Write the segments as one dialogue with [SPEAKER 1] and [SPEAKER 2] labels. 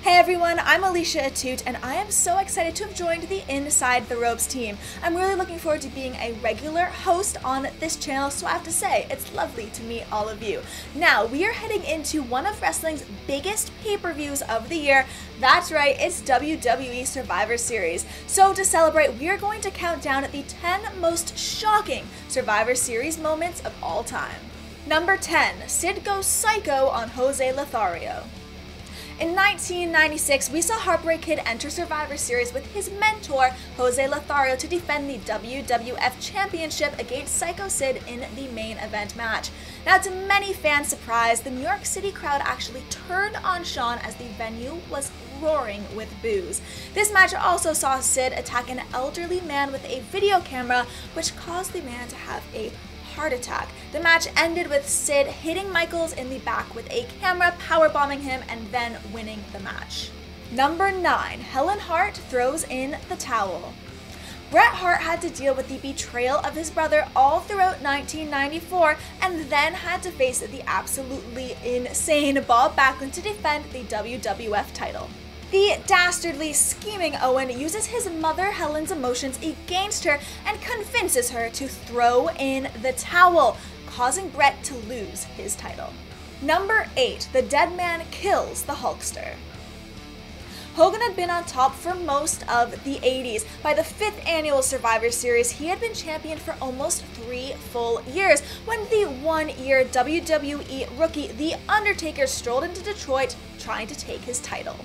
[SPEAKER 1] Hey everyone, I'm Alicia Atout, and I am so excited to have joined the Inside the Ropes team. I'm really looking forward to being a regular host on this channel, so I have to say, it's lovely to meet all of you. Now, we are heading into one of wrestling's biggest pay-per-views of the year. That's right, it's WWE Survivor Series. So to celebrate, we are going to count down the 10 most shocking Survivor Series moments of all time. Number 10, Sid goes psycho on Jose Lothario. In 1996, we saw Heartbreak Kid enter Survivor Series with his mentor, Jose Lothario, to defend the WWF Championship against Psycho Sid in the main event match. Now, to many fans' surprise, the New York City crowd actually turned on Shawn as the venue was roaring with boos. This match also saw Sid attack an elderly man with a video camera, which caused the man to have a heart attack. The match ended with Sid hitting Michaels in the back with a camera, powerbombing him, and then winning the match. Number 9, Helen Hart throws in the towel. Bret Hart had to deal with the betrayal of his brother all throughout 1994 and then had to face the absolutely insane Bob Backlund to defend the WWF title. The dastardly, scheming Owen uses his mother Helen's emotions against her and convinces her to throw in the towel, causing Bret to lose his title. Number 8, the Deadman kills the Hulkster. Hogan had been on top for most of the 80s. By the 5th annual Survivor Series, he had been champion for almost 3 full years, when the one-year WWE rookie The Undertaker strolled into Detroit trying to take his title.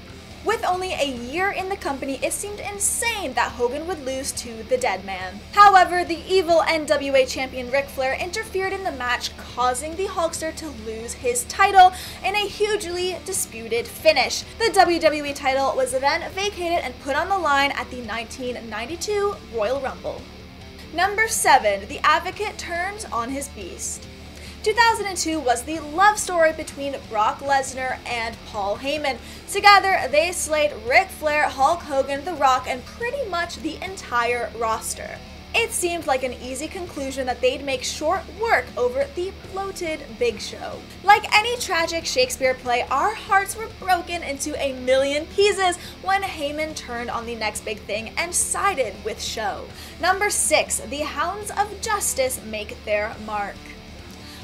[SPEAKER 1] With only a year in the company, it seemed insane that Hogan would lose to the Deadman. However, the evil NWA champion Ric Flair interfered in the match, causing the Hulkster to lose his title in a hugely disputed finish. The WWE title was then vacated and put on the line at the 1992 Royal Rumble. Number 7, the Advocate turns on his beast. 2002 was the love story between Brock Lesnar and Paul Heyman. Together, they slayed Ric Flair, Hulk Hogan, The Rock, and pretty much the entire roster. It seemed like an easy conclusion that they'd make short work over the bloated Big Show. Like any tragic Shakespeare play, our hearts were broken into a million pieces when Heyman turned on the next big thing and sided with Show. Number 6, the Hounds of Justice make their mark.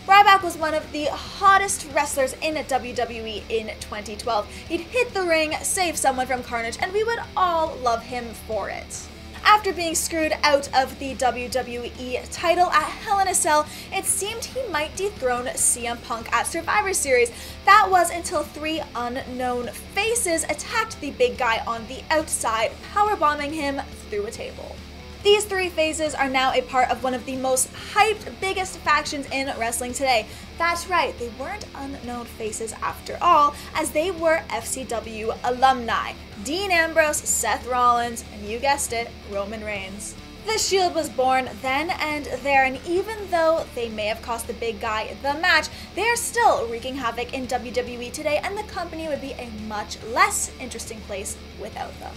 [SPEAKER 1] Ryback was one of the hottest wrestlers in WWE in 2012. He'd hit the ring, save someone from carnage, and we would all love him for it. After being screwed out of the WWE title at Hell in a Cell, it seemed he might dethrone CM Punk at Survivor Series. That was until 3 unknown faces attacked the big guy on the outside, powerbombing him through a table. These 3 phases are now a part of one of the most hyped, biggest factions in wrestling today. That's right, they weren't unknown faces after all, as they were FCW alumni. Dean Ambrose, Seth Rollins, and you guessed it, Roman Reigns. The Shield was born then and there, and even though they may have cost the big guy the match, they are still wreaking havoc in WWE today, and the company would be a much less interesting place without them.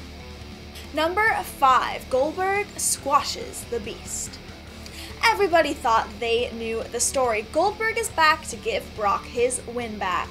[SPEAKER 1] Number 5, Goldberg squashes the Beast. Everybody thought they knew the story. Goldberg is back to give Brock his win back.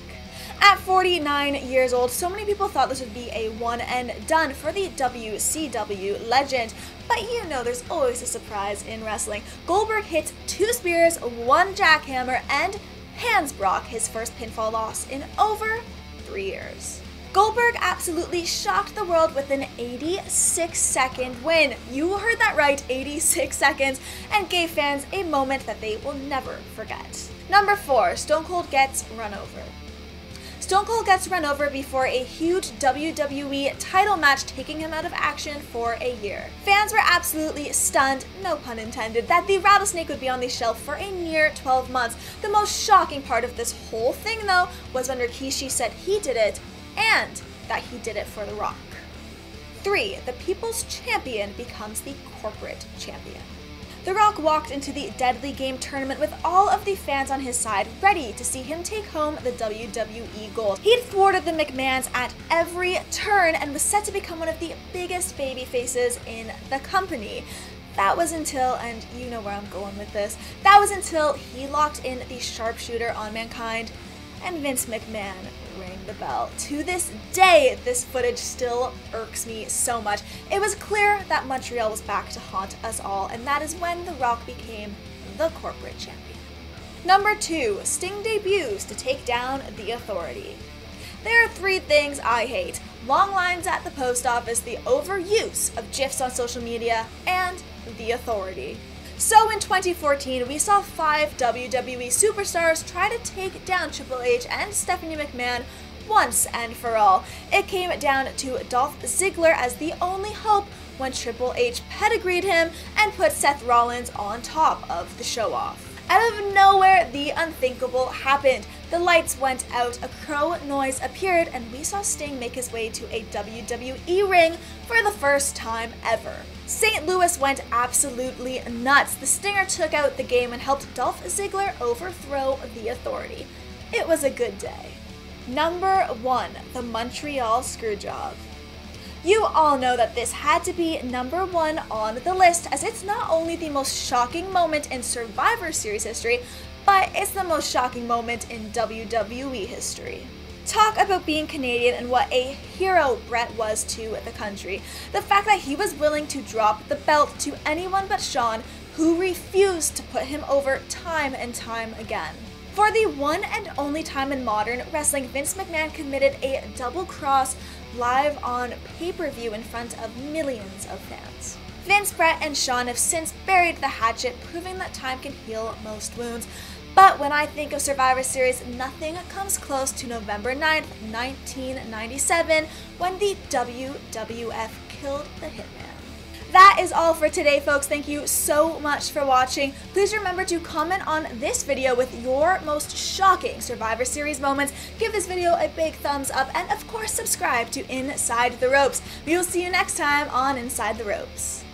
[SPEAKER 1] At 49 years old, so many people thought this would be a one and done for the WCW legend. But you know there's always a surprise in wrestling. Goldberg hits 2 spears, 1 jackhammer, and hands Brock his first pinfall loss in over 3 years. Goldberg absolutely shocked the world with an 86-second win. You heard that right, 86 seconds, and gave fans a moment that they will never forget. Number 4, Stone Cold gets run over. Stone Cold gets run over before a huge WWE title match, taking him out of action for a year. Fans were absolutely stunned, no pun intended, that the rattlesnake would be on the shelf for a near 12 months. The most shocking part of this whole thing, though, was when Rikishi said he did it, and that he did it for The Rock. 3, the People's Champion becomes the corporate champion. The Rock walked into the Deadly Game tournament with all of the fans on his side, ready to see him take home the WWE gold. He'd thwarted the McMahons at every turn and was set to become one of the biggest baby faces in the company. That was until, and you know where I'm going with this, that was until he locked in the sharpshooter on Mankind and Vince McMahon rang the bell. To this day, this footage still irks me so much. It was clear that Montreal was back to haunt us all, and that is when The Rock became the corporate champion. Number 2, Sting debuts to take down The Authority. There are 3 things I hate: long lines at the post office, the overuse of GIFs on social media, and The Authority. So in 2014, we saw 5 WWE superstars try to take down Triple H and Stephanie McMahon once and for all. It came down to Dolph Ziggler as the only hope when Triple H pedigreed him and put Seth Rollins on top of the show-off. Out of nowhere, the unthinkable happened. The lights went out, a crow noise appeared, and we saw Sting make his way to a WWE ring for the first time ever. St. Louis went absolutely nuts. The Stinger took out the game and helped Dolph Ziggler overthrow The Authority. It was a good day. Number 1, the Montreal Screwjob. You all know that this had to be number 1 on the list, as it's not only the most shocking moment in Survivor Series history, but it's the most shocking moment in WWE history. Talk about being Canadian and what a hero Bret was to the country. The fact that he was willing to drop the belt to anyone but Shawn, who refused to put him over time and time again. For the one and only time in modern wrestling, Vince McMahon committed a double cross live on pay-per-view in front of millions of fans. Vince, Bret, and Shawn have since buried the hatchet, proving that time can heal most wounds. But when I think of Survivor Series, nothing comes close to November 9th, 1997, when the WWF killed the Hitman. That is all for today, folks. Thank you so much for watching. Please remember to comment on this video with your most shocking Survivor Series moments. Give this video a big thumbs up, and of course subscribe to Inside the Ropes. We will see you next time on Inside the Ropes.